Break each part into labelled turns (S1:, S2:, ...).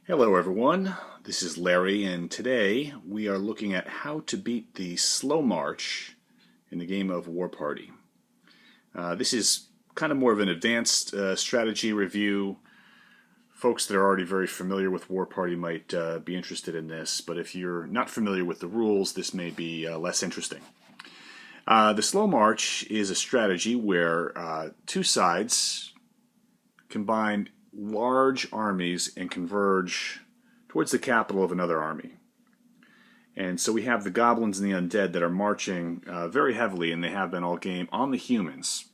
S1: Hello everyone, this is Larry, and today we are looking at how to beat the slow march in the game of War Party. This is kind of more of an advanced strategy review. Folks that are already very familiar with War Party might be interested in this, but if you're not familiar with the rules, this may be less interesting. The slow march is a strategy where two sides combine large armies and converge towards the capital of another army. And so we have the goblins and the undead that are marching very heavily, and they have been all game, on the humans.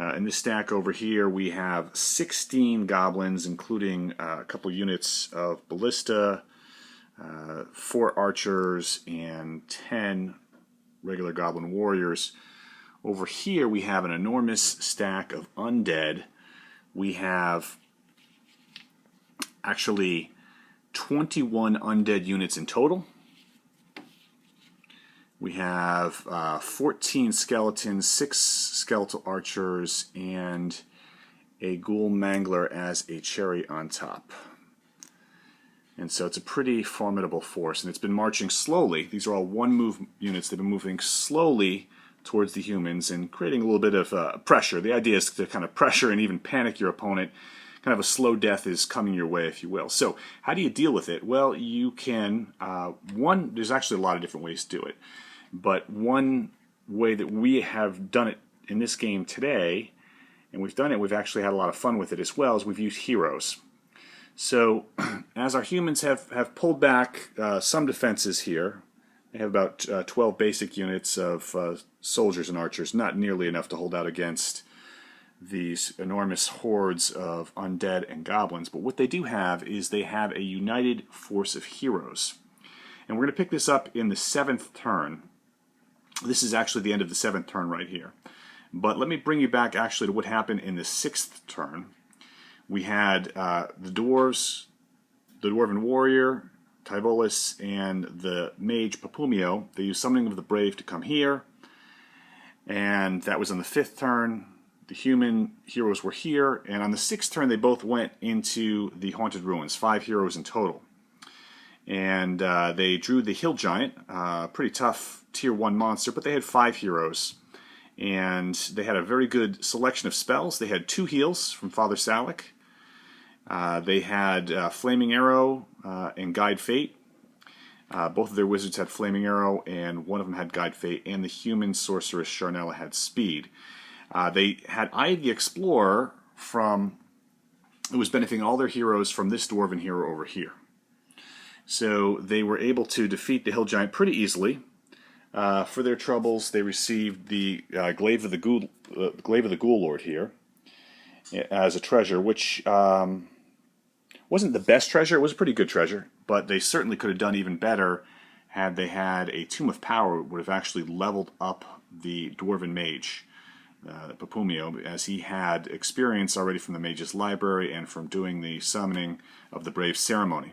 S1: In this stack over here, we have 16 goblins, including a couple units of ballista, 4 archers, and 10 regular goblin warriors. Over here, we have an enormous stack of undead. We have actually 21 undead units in total. We have 14 skeletons, 6 skeletal archers, and a ghoul mangler as a cherry on top. And so it's a pretty formidable force, and it's been marching slowly. These are all one-move units. They've been moving slowly towards the humans and creating a little bit of pressure. The idea is to kind of pressure and even panic your opponent. Kind of a slow death is coming your way, if you will. So how do you deal with it? Well, you can, there's actually a lot of different ways to do it. But one way that we have done it in this game today, and we've actually had a lot of fun with it as well, is we've used heroes. So as our humans have pulled back some defenses here, they have about 12 basic units of soldiers and archers, not nearly enough to hold out against these enormous hordes of undead and goblins. But what they do have is they have a united force of heroes. And we're going to pick this up in the 7th turn. This is actually the end of the 7th turn right here. But let me bring you back actually to what happened in the 6th turn. We had the dwarves, the dwarven warrior, Tyvolus, and the mage Popumio. They used Summoning of the Brave to come here, and that was on the 5th turn. The human heroes were here, and on the 6th turn they both went into the Haunted Ruins, 5 heroes in total. And they drew the Hill Giant, pretty tough tier 1 monster, but they had 5 heroes. And they had a very good selection of spells. They had 2 heals from Father Salic. They had Flaming Arrow and Guide Fate. Both of their wizards had Flaming Arrow, and one of them had Guide Fate, and the human sorceress Charnella had Speed. They had Eye of the Explorer who was benefiting all their heroes from this dwarven hero over here. So they were able to defeat the Hill Giant pretty easily. For their troubles, they received the Glaive of the Ghoul Lord here as a treasure, which wasn't the best treasure. It was a pretty good treasure, but they certainly could have done even better had they had a Tomb of Power. It would have actually leveled up the Dwarven Mage, Popumio, as he had experience already from the Mage's Library and from doing the Summoning of the Brave ceremony.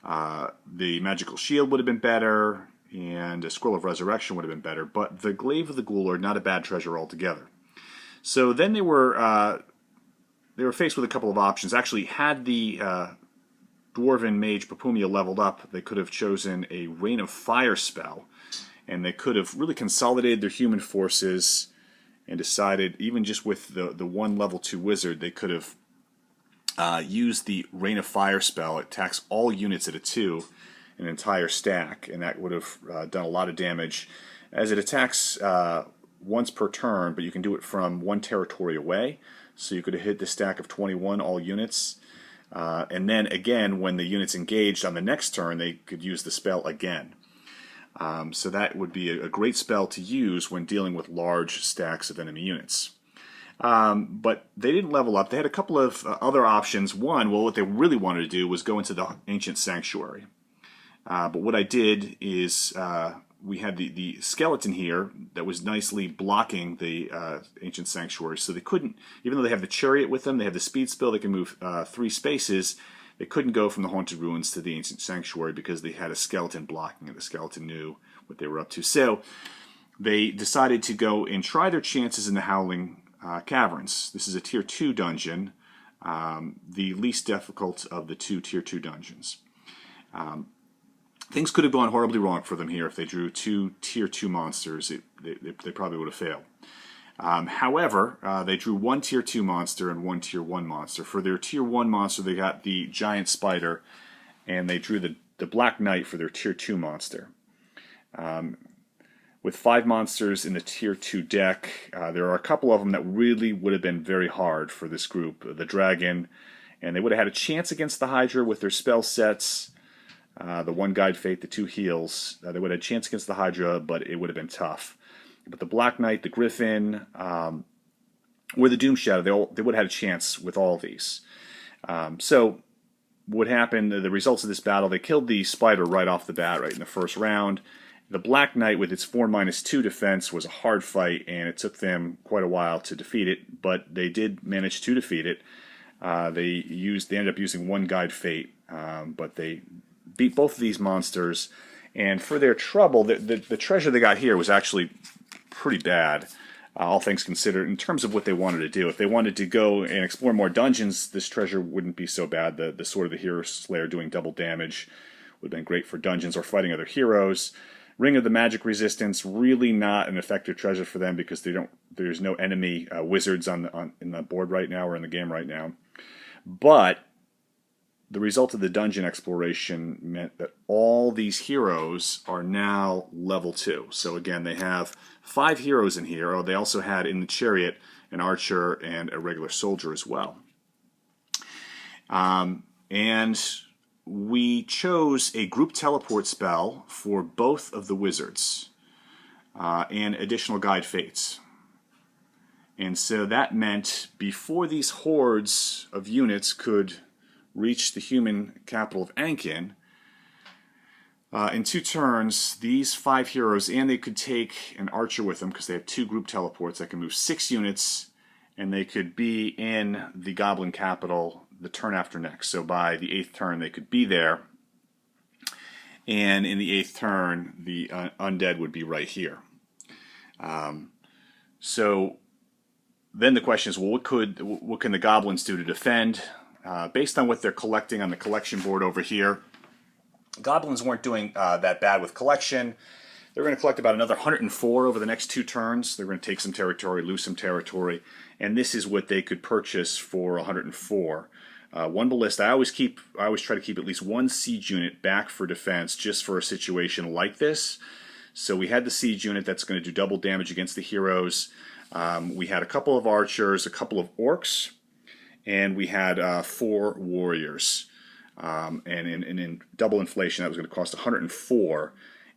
S1: The Magical Shield would have been better, and a Scroll of Resurrection would have been better, but the Glaive of the Ghoul Lord, not a bad treasure altogether. So then they were faced with a couple of options. Actually, had the Dwarven Mage Popumio leveled up, they could have chosen a Rain of Fire spell, and they could have really consolidated their human forces and decided, even just with the one level 2 wizard, they could have used the Rain of Fire spell. It attacks all units at a 2, an entire stack, and that would have done a lot of damage, as it attacks once per turn, but you can do it from 1 territory away. So you could have hit the stack of 21, all units, and then again, when the units engaged on the next turn, they could use the spell again. So that would be a great spell to use when dealing with large stacks of enemy units. But they didn't level up. They had a couple of other options. One, well, what they really wanted to do was go into the Ancient Sanctuary. But what I did is we had the skeleton here that was nicely blocking the Ancient Sanctuary. So they couldn't, even though they have the chariot with them, they have the speed spell, they can move 3 spaces, they couldn't go from the Haunted Ruins to the Ancient Sanctuary because they had a skeleton blocking it. The skeleton knew what they were up to. So they decided to go and try their chances in the Howling Caverns. This is a Tier 2 dungeon. the least difficult of the two Tier 2 dungeons. Things could have gone horribly wrong for them here if they drew two Tier 2 monsters. They probably would have failed. However, they drew one Tier 2 monster and one Tier 1 monster. For their Tier 1 monster, they got the Giant Spider, and they drew the Black Knight for their Tier 2 monster. With 5 monsters in the Tier 2 deck, there are a couple of them that really would have been very hard for this group. The Dragon, and they would have had a chance against the Hydra with their spell sets. The 1 Guide Fate, the 2 Heals. They would have had a chance against the Hydra, but it would have been tough. But the Black Knight, the Griffin, or the Doom Shadow, they would have had a chance with all of these. So what happened, the results of this battle, they killed the Spider right off the bat, right in the first round. The Black Knight, with its 4-2 defense, was a hard fight, and it took them quite a while to defeat it, but they did manage to defeat it. They ended up using 1 Guide Fate, but they beat both of these monsters, and for their trouble, the treasure they got here was actually pretty bad, all things considered, in terms of what they wanted to do. If they wanted to go and explore more dungeons, this treasure wouldn't be so bad. The Sword of the Hero Slayer doing double damage would have been great for dungeons or fighting other heroes. Ring of the Magic Resistance, really not an effective treasure for them because there's no enemy wizards in the board right now or in the game right now. But the result of the dungeon exploration meant that all these heroes are now level 2. So again, they have 5 heroes in here. Oh, they also had in the chariot an archer and a regular soldier as well. And we chose a group teleport spell for both of the wizards and additional guide fates. And so that meant before these hordes of units could reach the human capital of Ankin, in 2 turns, these 5 heroes, and they could take an archer with them because they have 2 group teleports that can move 6 units, and they could be in the goblin capital the turn after next. So by the 8th turn, they could be there, and in the 8th turn, the undead would be right here. So then the question is, well, what can the goblins do to defend? Based on what they're collecting on the collection board over here, goblins weren't doing that bad with collection. They're going to collect about another 104 over the next 2 turns. They're going to take some territory, lose some territory, and this is what they could purchase for 104. 1 ballista. I always try to keep at least 1 siege unit back for defense, just for a situation like this. So we had the siege unit that's going to do double damage against the heroes. We had a couple of archers, a couple of orcs, and we had 4 warriors. And in double inflation, that was going to cost 104.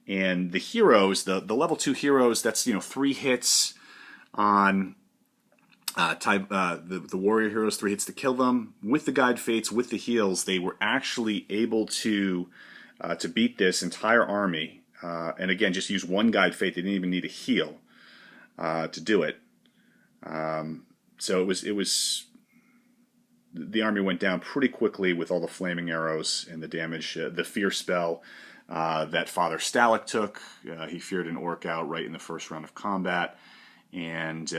S1: And the heroes, the level 2 heroes, that's 3 hits on the warrior heroes, 3 hits to kill them. With the guide fates, with the heals, they were actually able to beat this entire army. And again, just use 1 guide fate. They didn't even need a heal to do it. So it was the army went down pretty quickly with all the flaming arrows and the damage. The fear spell that Father Stalak took, he feared an orc out right in the first round of combat, and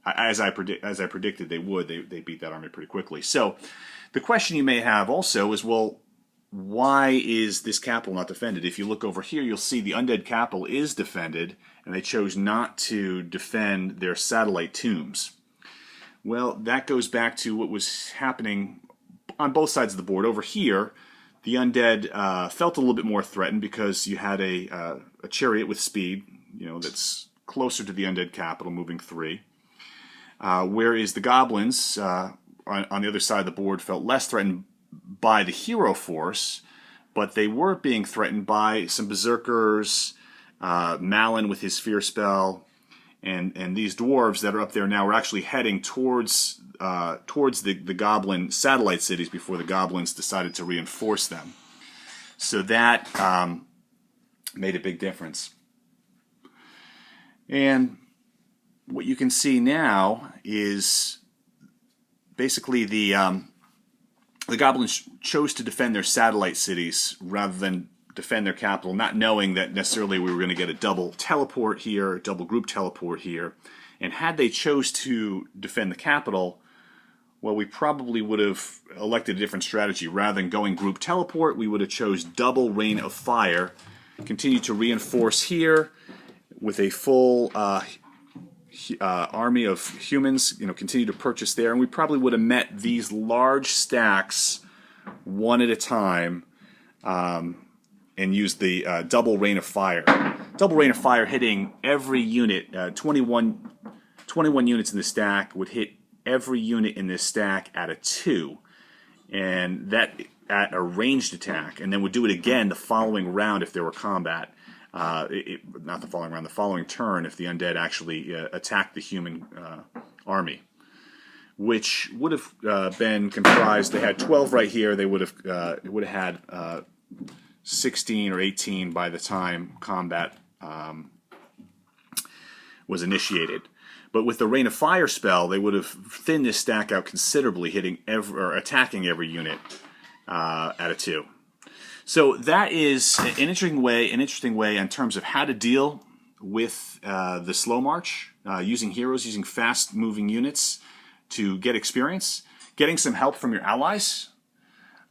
S1: as I predicted they would, they beat that army pretty quickly. So the question you may have also is, well, why is this capital not defended? If you look over here, you'll see the undead capital is defended, and they chose not to defend their satellite tombs. Well, that goes back to what was happening on both sides of the board. Over here, the undead felt a little bit more threatened because you had a chariot with speed, that's closer to the undead capital, moving 3. Whereas the goblins on the other side of the board felt less threatened by the hero force, but they were being threatened by some berserkers, Malin with his fear spell, and these dwarves that are up there now are actually heading towards the goblin satellite cities before the goblins decided to reinforce them. So that made a big difference. And what you can see now is basically the goblins chose to defend their satellite cities rather than defend their capital, not knowing that necessarily we were going to get a double teleport here, a double group teleport here. And had they chose to defend the capital, well, we probably would have elected a different strategy. Rather than going group teleport, we would have chose double rain of fire, continue to reinforce here with a full army of humans, continue to purchase there, and we probably would have met these large stacks one at a time, and used the double rain of fire. Double rain of fire hitting every unit, 21 units in the stack would hit every unit in this stack at a 2, and that at a ranged attack, and then would do it again the following round if there were combat. Not the following round, the following turn if the undead actually attacked the human army, which would have been comprised. They had 12 right here. They would have had 16 or 18 by the time combat was initiated. But with the Rain of Fire spell, they would have thinned this stack out considerably, attacking every unit at a 2. So that is an interesting way in terms of how to deal with the slow march, using heroes, using fast-moving units to get experience, getting some help from your allies.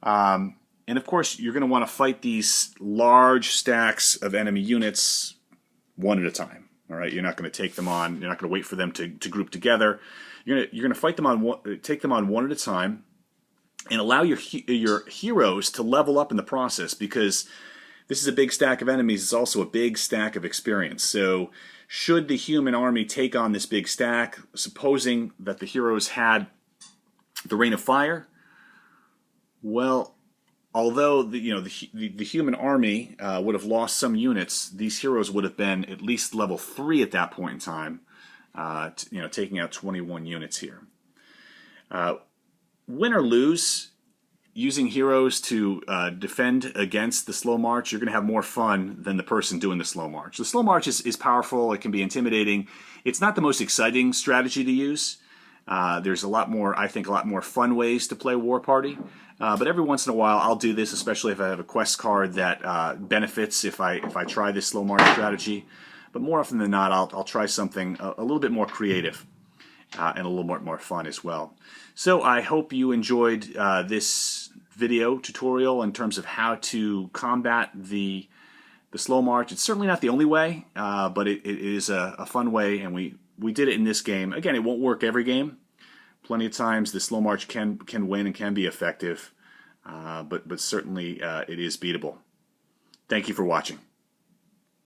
S1: And of course, you're going to want to fight these large stacks of enemy units one at a time. All right, you're not going to take them on. You're not going to wait for them to group together. You're going to fight them on take them on one at a time, and allow your heroes to level up in the process, because this is a big stack of enemies. It's also a big stack of experience. So, should the human army take on this big stack, supposing that the heroes had the Rain of Fire, well, although the human army would have lost some units, these heroes would have been at least level 3 at that point in time, taking out 21 units here. Win or lose, using heroes to defend against the slow march, you're going to have more fun than the person doing the slow march. The slow march is powerful. It can be intimidating. It's not the most exciting strategy to use. There's I think a lot more fun ways to play War Party. But every once in a while, I'll do this, especially if I have a quest card that benefits if I try this slow march strategy. But more often than not, I'll try something a little bit more creative and a little more fun as well. So I hope you enjoyed this video tutorial in terms of how to combat the slow march. It's certainly not the only way, but it is a fun way, and we did it in this game. Again, it won't work every game. Plenty of times the slow march can win and can be effective, but certainly it is beatable. Thank you for watching.